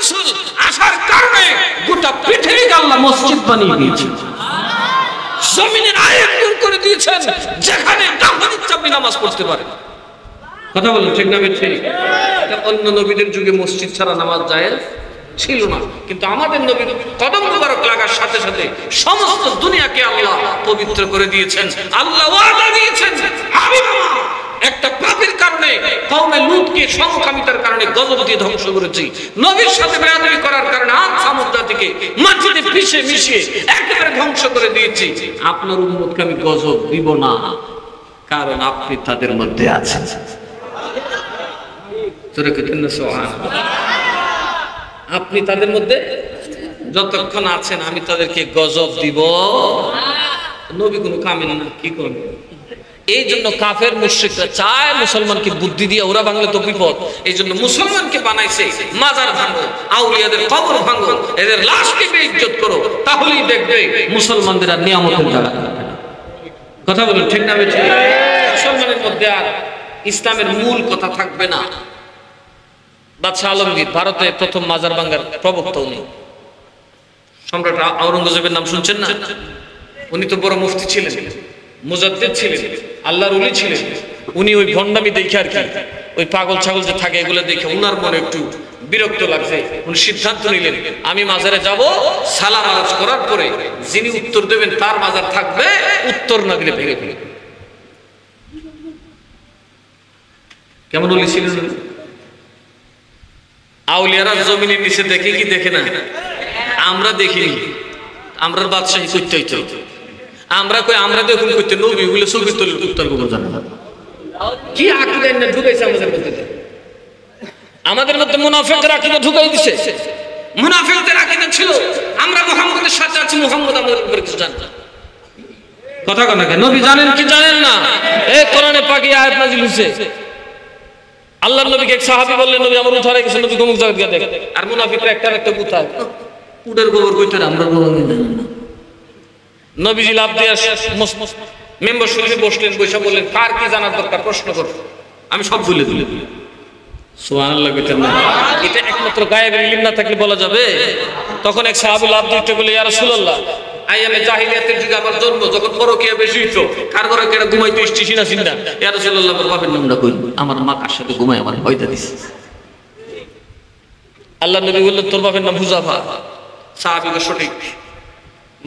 রাসূল আসার কারণে গোটা পৃথিবীকে আল্লাহ মসজিদ বানিয়ে দিয়েছেন। জমিনের আয়াত দূর করে দিয়েছেন, যেখানে যখন ইচ্ছা আপনি নামাজ পড়তে পারেন। কথা বলেন ঠিক না ঠিক? অন্য নবীদের যুগে মসজিদ ছাড়া নামাজ জায়েজ ছিল না, কিন্তু আমাদের নবীর কদম মুবারক লাগার সাথে সাথে সমস্ত দুনিয়াকে আল্লাহ পবিত্র করে দিয়েছেন। আল্লাহ ওয়াদা দিয়েছেন, আমি একটা পাপের কারণে কওমে লূতকে সমকামিতার কারণে গজব দিয়ে ধ্বংস করেছি, নবীর সাথে বেয়াদবি করার কারণে আদ সামুদ জাতিকে মাটিতে পিষে মিশিয়ে একেবারে ধ্বংস করে দিয়েছি। আপনার উম্মতকে আমি গজব দিব না, কারণ আপনি তাদের মধ্যে আছেন। আপনি তাদের মধ্যে যতক্ষণ আছেন আমি তাদেরকে গজব দিব। নবী কোনো কামেন না, কি করবে? এই জন্য কাফের মুশরিকরা চায় মুসলমানকে বুদ্ধি দিয়ে ওরা ভাঙলে তো বিপদ, এই জন্য মুসলমানকে বানাইছে মাজার ভাঙো, আউলিয়াদের কবর ভাঙো, এদের লাশকে বেইজ্জত করো, তাহলেই দেখবে মুসলমানদের আর নিয়ামতের জায়গা থাকবে না। কথা বলুন ঠিক না বেঠিক? মুসলমানের মধ্যে আর ইসলামের মূল কথা থাকবে না। বাদশাহ আলমগীর ভারতে প্রথম মাজার ভাঙার প্রবক্তা উনি। সম্রাট আওরঙ্গজেবের নাম শুনছেন না? উনি তো বড় মুফতি ছিলেন, মুজাদ্দিদ ছিলেন, আল্লাহর ওলি ছিলেন। উনি ওই ভণ্ডামি দেখে আর কি, ওই পাগল ছাগল যে থাকে এগুলো দেখে উনার মনে একটু বিরক্ত লাগছে। উনি সিদ্ধান্ত নিলেন, আমি মাজারে যাব, সালাম আলাজ করার পরে যিনি উত্তর দেবেন তার মাজার থাকবে, উত্তর না দিলে ভেঙে ফেলে। কেমন ওলি ছিলেন? আউলিয়ারা জমিনের নিচে দেখে কি দেখে না? আমরা দেখিনি। আমরা বাদশাহী করতে হইতো, আমরা কই আমরা দেখুন করতে নবী বলে ছবি তুলে উত্তর কবর জানা না। কি আকীদা না ঢুকাইছে আমাদের মধ্যে? আমাদের মধ্যে মুনাফিকদের আকীদা ঢুকাই দিছে। মুনাফিকদের আকীদা ছিল আমরা মুহাম্মদের সাথে আছি, মুহাম্মদ আমাদের উপরে কিছু জানে না। কথা কন না কেন? নবী জানেন কি জানেন না? এই কোরআনে পাকে আয়াত নাযিল হইছে, আল্লাহর নবীকে এক সাহাবী বললেন, নবী আমার উঠারে গেছে, নবী গোমুখ জায়গা দেখ। আর মুনাফিকরা একটা উঠায়, উটের গোবর কইতে আমরা গোবর জানেন না। নবীজি লাভ দিয়ে মেম্বার শরীফে বসলেন, বৈশা বললেন, কার কি জানার দরকার প্রশ্ন করো, আমি সব বলে দিলে। সুবহানাল্লাহ কইতেন না? এটা একমাত্র গায়েবের ইলম না থাকলে বলা যাবে? তখন এক সাহাবী লাভ দিয়ে উঠে বলে, ইয়া রাসূলুল্লাহ, আইয়ামে জাহিলিয়াতের যুগে আমার জন্ম, যখন পরকীয়া বেশি হইতো, কার ঘরে কেডা ঘুমাইতো স্টেশন আছেন না, ইয়া রাসূলুল্লাহ আমার বাপের নামটা কই, আমার মা কার সাথে ঘুমায় আমার ভয়টা দিছে। আল্লাহ নবী বললেন, তোর বাপের নাম হুযাফা। সাহাবী সঠিক,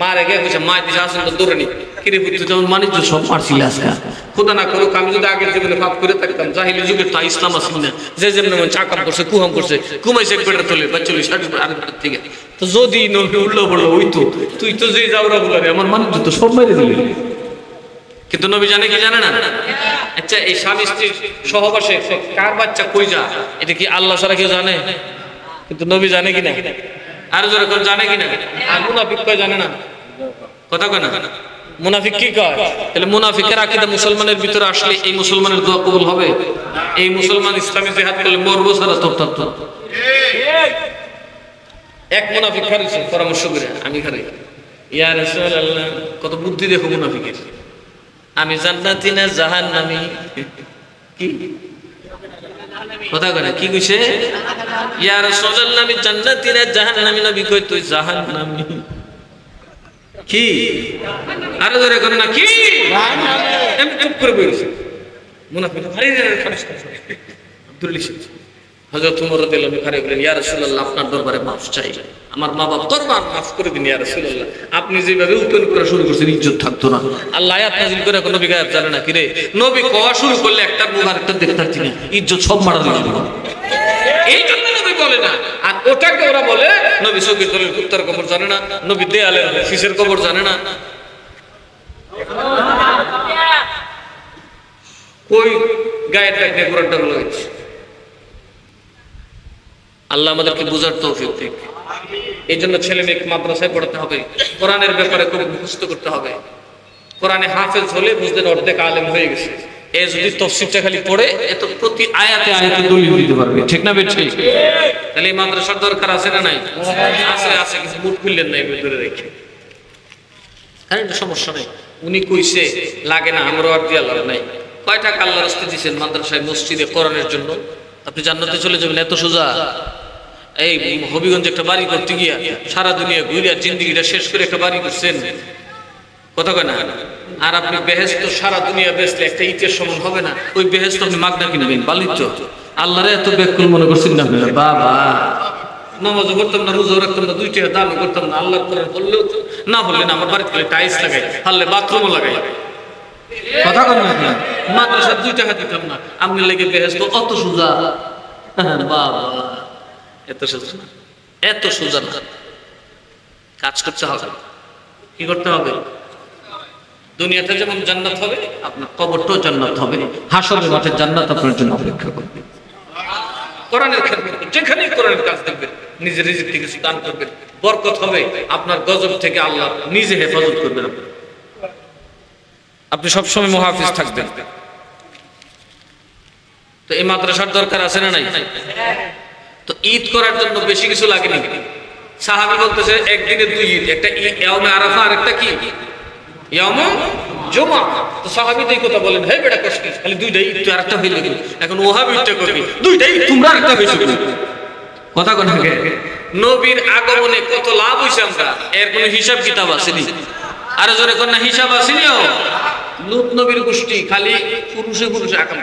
মা রেগে কইছে, মা দিশা আসেন তো দূরে নি, কিরে বুঝতে যেমন মানিজ্য সব মারছিল আজকে। খোদা না করুক আমি যদি আগের জীবনে পাপ করে থাকতাম, জাহিলি যুগের তো ইসলাম আসেন না, যে যেমন চাকাম করছে, কুহাম করছে, ঘুমাইছে এক বেটা তোলে বা 40-60 আরেক থেকে, তো যদি নবী উল্লো পড়লো ওই তো তুই তো যে যাওরা বলারে আমার মানিজ্য তো সব মেরে দিলি। কিন্তু নবী জানে কি জানে না? আচ্ছা, এই স্বামী স্ত্রীর সহবাসে কার বাচ্চা কই যা, এটা কি আল্লাহ ছাড়া কেউ জানে? কিন্তু নবী জানে কিনা? আর জোরে কোন জানে কিনা? আর মুনাফিক কয় জানে না। কথা কয় না? মুনাফিক কি কয়? তাহলে মুনাফিকের আকীদা মুসলমানের ভিতরে আসলে এই মুসলমানের দোয়া কবুল হবে? এই মুসলমান ইসলামী জিহাদ করলে মরবো সারা তপ। এক মুনাফিক খারিছে পরামর্শ করে, আমি খারি, ইয়া রাসূলুল্লাহ, কত বুদ্ধি দেখো মুনাফিকের, আমি জান্নাতি না জাহান্নামী? কি কথা কয় না? কি কইছে? ইয়া রাসূলুল্লাহ, আমি জান্নাতি না জাহান্নামী? নবী কই, তুই জাহান্নামী। কি আরে ধরে করে না, কি এমনি চুপ করে বইছে মুনাফিক। আরে আব্দুল হযরত ওমর রাদিয়াল্লাহু আনহু খারে বলেন, ইয়া রাসূলুল্লাহ, আপনার দরবারে মাফ চাই, আমার মা বাবা দরবার মাফ করে দিন ইয়া রাসূলুল্লাহ। আপনি যেভাবে উপেন করা শুরু করছেন ইজ্জত থাকতো না। আল্লাহ আয়াত নাযিল করে কোন নবী গায়েব জানে না। কি রে, নবী কোয়া শুরু করলে একটা মুখ আরেকটা দেখতে পাচ্ছি না, ইজ্জত সব মারা দিল। এই জন্য নবী বলে না। আর ওটাকে ওরা বলে নবী সগীর দলের কুত্তার কবর জানে না, নবী দেয়ালের ফিসের কবর জানে না। কই গায়ের টাক দিয়ে কোরআনটা লাগাইছে। আল্লাহ আমাদেরকে বুঝার তৌফিক দিক। এই জন্য ছেলে মেয়েকে মাদ্রাসায় পড়াতে হবে, কোরআনের ব্যাপারে খুব মুখস্থ করতে হবে। কোরআনে হাফেজ হলে বুঝলেন অর্ধেক আলেম হয়ে গেছে। এ যদি তাফসীরটা খালি পড়ে এত প্রতি আয়াতে আয়াতে দলিল দিতে পারবে, ঠিক না বেঠিক? তাহলে এই মাদ্রাসার দরকার আছে না নাই? আছে, আছে, কিছু মুখ খুললেন না ভিতরে রেখে। কারণ এটা সমস্যা নাই, উনি কইছে লাগে না, আমরাও আর দিয়া লাভ নাই। কয় টাকা আল্লাহর রাস্তায় দিয়েছেন মাদ্রাসায় মসজিদে কোরআনের জন্য, আপনি জান্নাতে চলে যাবেন, এত সোজা? এই হবিগঞ্জে একটা বাড়ি করতে গিয়া সারা দুনিয়া ঘুরিয়া জিন্দিগিটা শেষ করে একটা বাড়ি করছেন, কথা কয় না? আর আপনি বেহেশত সারা দুনিয়া বেচলে একটা ইটের সমান হবে না। ওই বেহেশত আপনি মাগনা কিনবেন, বালিত আল্লাহরে এত বেকুল মনে করছেন না আপনারা? বাবা, নামাজও করতাম না, রোজাও রাখতাম না, 2 টাকা দানও করতাম না, আল্লাহর কোরআন বললেও না বললেন আমার বাড়িতে টাইলস লাগাই, পারলে বাথরুমও লাগাই, কথা কন না? আপনার মাদ্রাসার 2 টাকা দিতাম না, আপনি লেগে বেহেশত অত সোজা? বাবা, এত সোজা না, এত সোজা না। কাজ করতে হবে। কি করতে হবে? দুনিয়াতে যেমন জান্নাত হবে, আপনার কবরটাও জান্নাত হবে, হাসরের মাঠে জান্নাত আপনার জন্য অপেক্ষা করবে। কোরআনের খেদমত, যেখানেই কোরআনের কাজ দেখবেন, নিজের রিজিক থেকে দান করবেন, বরকত হবে। আপনার গজব থেকে আল্লাহ নিজে হেফাজত করবেন। আপনি সবসময় মুহাফিজ থাকবেন। তো এই মাদ্রাসার দরকার আছে না নাই? তো ঈদ করার জন্য বেশি কিছু লাগেনি। সাহাবী বলতেছে একদিনে 2 ঈদ, একটা ইয়াউমে আরাফা আর একটা কি ইয়াউমে জুমা। তো সাহাবী এই কথা বলেন, হে বেটা কষ্ট খালি 2টাই ঈদ, তো আরেকটা হইল। এখন ওয়াহাবিটা করবি 2টাই তোমরা আরেকটা হইছো, কথা কোন আগে? নবীর আগমনে কত লাভ হইছে আমরা, এর কোনো হিসাব কিতাব আসেনি। আর জোরে কোন না হিসাব আসেনি। লূত নবীর গোষ্ঠী খালি পুরুষে পুরুষে আকাম,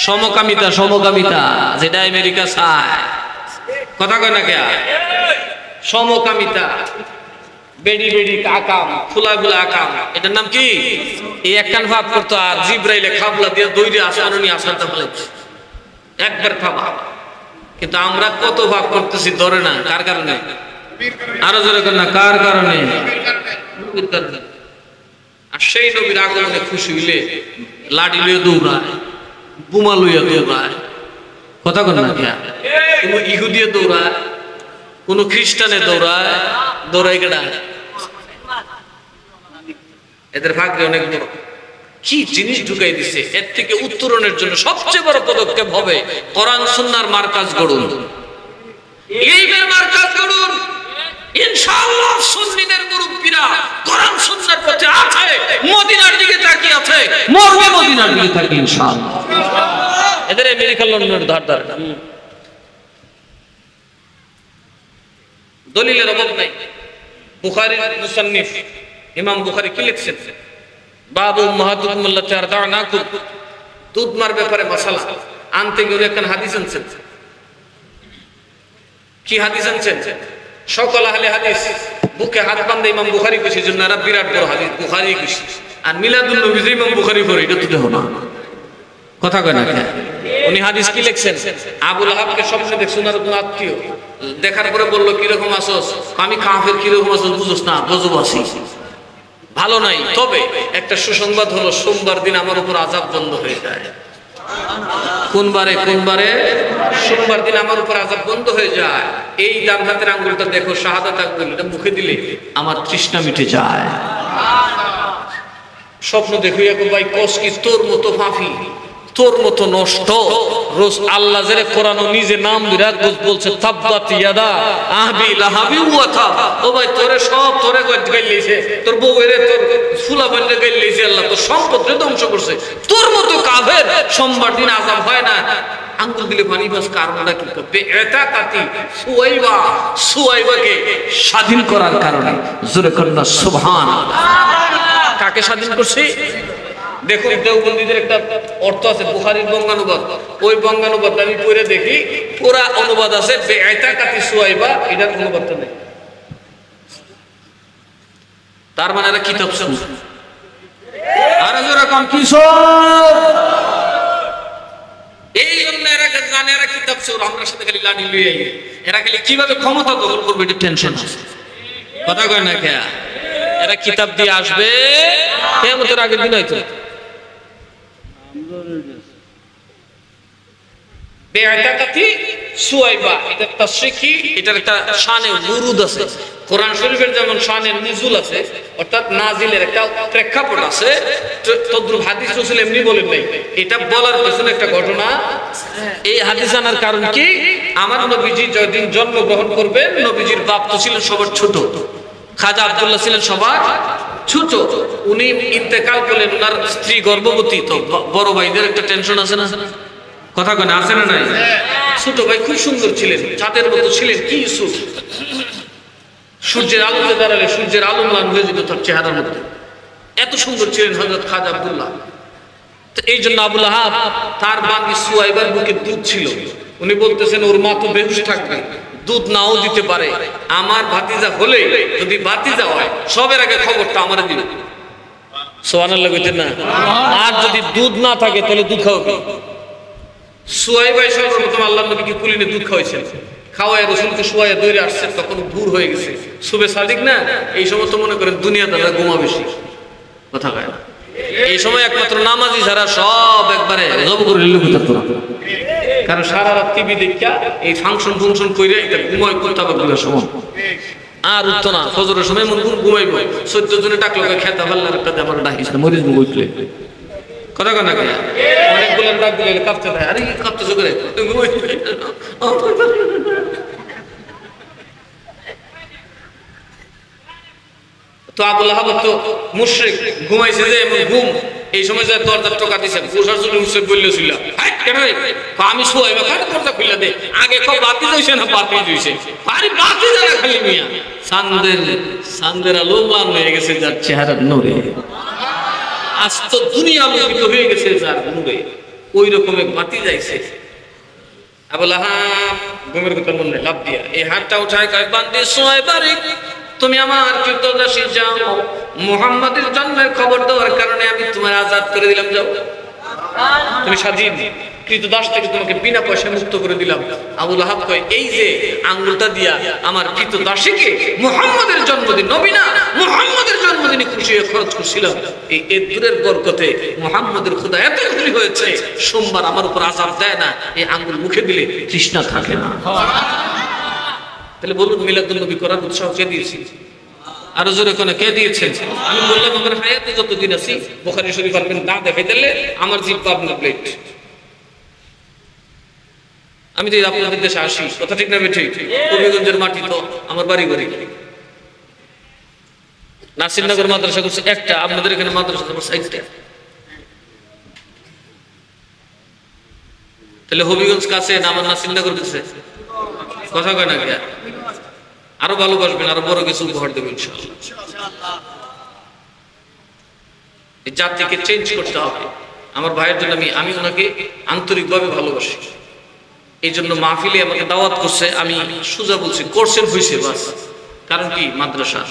সমকামিতা, সমকামিতা যেটা আমেরিকা চায়, কথা কয় না কে? সমকামিতা, বেডি বেডি আকাম, ফুলা ফুলা আকাম, এটার নাম কি? এই একখান ভাব করতো, আর জিব্রাইলে খাবলা দিয়ে দইরে আসমানে নিয়ে আসমানটা ফেলেছে একবার খাবা। কিন্তু আমরা কত ভাব করতেছি, ধরে না। কার কারণে? আরো জোরে কর না, কার কারণে? নবীর কারণে। আর সেই নবীর আগমনে খুশি হইলে লাঠি লইয়া দৌড়ায়, বোমা লইয়া দৌড়ায়, কথা কন না? কোন ইহুদিয়ে দৌড়ায়, কোন খ্রিস্টানে দৌড়ায়, দৌড়াই কেডা? এদের ভাগ্যে অনেক বড়। কি জিনিস ঢুকাই দিছে। এর থেকে উত্তরণের জন্য সবচেয়ে বড় পদক্ষেপ হবে কোরআন সুন্নাহর মার্কাজ গড়ুন, এইবার মার্কাজ গড়ুন। ইনশাআল্লাহ সুন্নিদের মুরব্বিরা কোরআন সুন্নাহর পথে আছে, মদিনার দিকে তাকিয়ে আছে, মরবে মদিনার দিকে তাকিয়ে ইনশাআল্লাহ। এদের আমেরিকা লন্ডনের ধার ধারে না। দলিলের অভাব নাই। বুখারীর মুসান্নিফ ইমাম বুখারী কি লিখছেন? বাবু উম্মাহাতুকুম আল্লাতী আরদা'নাকুম, দুধ মার ব্যাপারে মাসালা আনতে গিয়ে একটা হাদিস আনছেন। কি হাদিস আনছেন? সকল আহলে হাদিস বুকে হাত বাঁধে ইমাম বুখারী কইছে, জন্য এরা বিরাট বড় হাদিস বুখারী কইছে। আর মিলাদুন নবী যে ইমাম বুখারী পড়ে, এটা তো দেখো না, কথা কয় না? উনি হাদিস কি লিখছেন? আবু লাহাবকে স্বপ্নে দেখছেন আর কোন আত্মীয়, দেখার পরে বললো কিরকম আসোস? আমি কাফের, কিরকম আসোস বুঝোস না? গজব আছি, ভালো নাই। তবে একটা সুসংবাদ হলো, সোমবার দিন আমার উপর আযাব বন্ধ হয়ে যায়। কোন বারে? কোন বারে? সোমবার দিন আমার উপর আযাব বন্ধ হয়ে যায়। এই ডান হাতের আঙ্গুলটা দেখো, শাহাদাত আঙ্গুল, এটা মুখে দিলে আমার তৃষ্ণা মিটে যায়। স্বপ্ন দেখো ভাই, কস কি তোর মতো ফাফি, তোর মতো নষ্ট রোজ আল্লাহ জেরে কোরআন নিজে নাম বিরাট বলছে, তাব্বাত ইয়াদা আবি লাহাবি ওয়া তাব। ও ভাই, তোরে সব তোরে গাইলেছে, তোর বউরে তোর ফুলা বললে গাইলেছে, আল্লাহ তোর সম্পদরে ধ্বংস করছে। তোর মতো কাফের সোমবার দিন আযাব হয় না। আঙ্গুল দিলে পানি বাস, কারণটা কি? এটা কাতি সুয়াইবা, সুয়াইবাকে স্বাধীন করার কারণে। জোরে কন্যা সুবহানাল্লাহ। কাকে স্বাধীন করছে? দেখুন, দেওবন্দীদের একটা অর্থ আছে, বুখারীর বঙ্গানুবাদ। ওই বঙ্গানুবাদ আমি পড়ে দেখি, পুরা অনুবাদ আছে বেআইতা কাতি সুয়াইবা, এটার অনুবাদটা নেই। তার মানে এরা কিতাব শুন, আর যেরকম কিশোর, এই জন্য এরা জানে এরা কিতাব চোর। আমরা সাথে খালি লাঠি লইয়ে, এরা খালি কিভাবে ক্ষমতা দখল করবে এটা টেনশন আছে, কথা কয় না কে? এরা কিতাব দিয়ে আসবে কিয়ামতের আগের দিন হয়তো। বেআতাকাতি সুয়াইবা, এটা তাশরিকি, এটার একটা শানে উরুদ আছে। কোরআন শরীফের যেমন শানে নুজুল আছে, অর্থাৎ নাজিলের একটা প্রেক্ষাপট আছে, তদ্রুপ হাদিস রাসূল এমনি বলেন নাই। এটা বলার পেছনে একটা ঘটনা। এই হাদিস আনার কারণ কি? আমার নবীজি যেদিন জন্মগ্রহণ করবেন, নবীজির বাপ তো ছিলেন সবার ছোট, খাজা আব্দুল্লাহ ছিলেন সবার ছোট। উনি ইন্তেকাল করলেন, ওনার স্ত্রী গর্ভবতী। তো বড় ভাইদের একটা টেনশন আছে না, কথা কয় না? আছে না নাই? ছোট ভাই খুব সুন্দর ছিলেন, চাঁদের মতো ছিলেন, কি ইউসুফ সূর্যের আলোতে দাঁড়ালে সূর্যের আলো ম্লান হয়ে যেত তার চেহারার মধ্যে, এত সুন্দর ছিলেন হযরত খাজা আব্দুল্লাহ। তো এই জন্য আবু লাহাব তার বাকি সুয়াইবার বুকে দুধ ছিল, উনি বলতেছেন ওর মা তো বেহুশ থাকবে, দুধ নাও দিতে পারে, আমার ভাতিজা হলে যদি ভাতিজা হয় সবের আগে খবরটা আমারে দিবে। সুবহানাল্লাহ কইতেন না? আর যদি দুধ না থাকে তাহলে দুধ খাওয়াবে। সুয়াইবা সর্বপ্রথম আল্লাহর নবীকে কুলিনে দুধ খাওয়াইছেন, খাওয়ায় রসুলকে শোয়ায় দৌড়ে আসছে, তখন ভোর হয়ে গেছে, শুভে সাদিক না, এই সমস্ত মনে করেন দুনিয়া দাদা ঘুমা বেশি, কথা কয় না। এই সময় একমাত্র নামাজি যারা সব একবারে জব করে লুকিয়ে থাকতো, কারণ সারা রাত টিভি দেখা এই ফাংশন ফুংশন করে এটা ঘুমায় করতে হবে সময় আর উঠতো না। ফজরের সময় মন ঘুমাইব, 14 জনে ডাকলো খেতে পারলার একটা আমার ডাকিস না, মরিস উঠলে কথা কয় না, অনেকগুলো ডাক দিলে কাঁপতে থাকে, আরে কাঁপতেছো করে তো আবু লাহাব তো মুশরিক, ঘুমাইছে যে এমন ঘুম, এই সময় যায় দরজার টোকা দিছে, গোসার জন্য উঠছে বললেছিল আমি শোয়াইবা কার দরজা খুলে দে, আগে কব বাতি যাইছে না বাতি যাইছে, আরে বাতি যারা খালি মিয়া সান্দের আলো ম্লান হয়ে গেছে যার চেহারার নূরে, আজ তো দুনিয়া আলোকিত হয়ে গেছে যার নূরে, ওই রকম এক বাতি যাইছে। আবু লাহাব ঘুমের ভিতর মনে লাভ দিয়া এই হাতটা উঠায় কয় বান্দি সুয়াইবারে তুমি আমার কৃতদাসী যাও, মুহাম্মাদের জন্মের খবর দেওয়ার কারণে আমি তোমার আজাদ করে দিলাম, যাও তুমি স্বাধীন, কৃতদাস থেকে তোমাকে বিনা পয়সায় মুক্ত করে দিলাম। আবু লাহাব কয় এই যে আঙ্গুলটা দিয়া আমার কৃতদাসীকে মুহাম্মাদের জন্মদিন, নবী না মুহাম্মাদের জন্মদিনে খুশি হয়ে খরচ করছিলাম, এই দূরের বরকতে মুহাম্মাদের খোদা এত খুশি হয়েছে, সোমবার আমার উপর আযাব দেয় না, এই আঙ্গুল মুখে দিলে তৃষ্ণা থাকে না। তাহলে বলুন মিলাদুন নবী করার উৎসাহ কে দিয়েছে? আরো জোরে কোন কে দিয়েছেন? আমি বললাম আমার হায়াতে যতদিন আছি বুখারী শরীফ পারবেন না দেখাই দিলে আমার জিহ্বা আপনার প্লেট, আমি তো আপনাদের দেশে আসি, কথা ঠিক না ঠিক? কবিগঞ্জের মাটি তো আমার বাড়ি বাড়ি, নাসিরনগর মাদ্রাসা করছে একটা, আপনাদের এখানে মাদ্রাসা তোমার সাইডটা, তাহলে হবিগঞ্জ কাছে না আমার নাসিরনগর কাছে, কথা কয় না কি? আরো ভালোবাসবেন, আরো বড় কিছু উপহার দেবেন ইনশাআল্লাহ। এই জাতিকে চেঞ্জ করতে হবে। আমার ভাইয়ের জন্য আমি ওনাকে আন্তরিকভাবে ভালোবাসি, এই জন্য মাহফিলে আমাকে দাওয়াত করছে, আমি সোজা বলছি করছেন হয়েছে বাস, কারণ কি মাদ্রাসা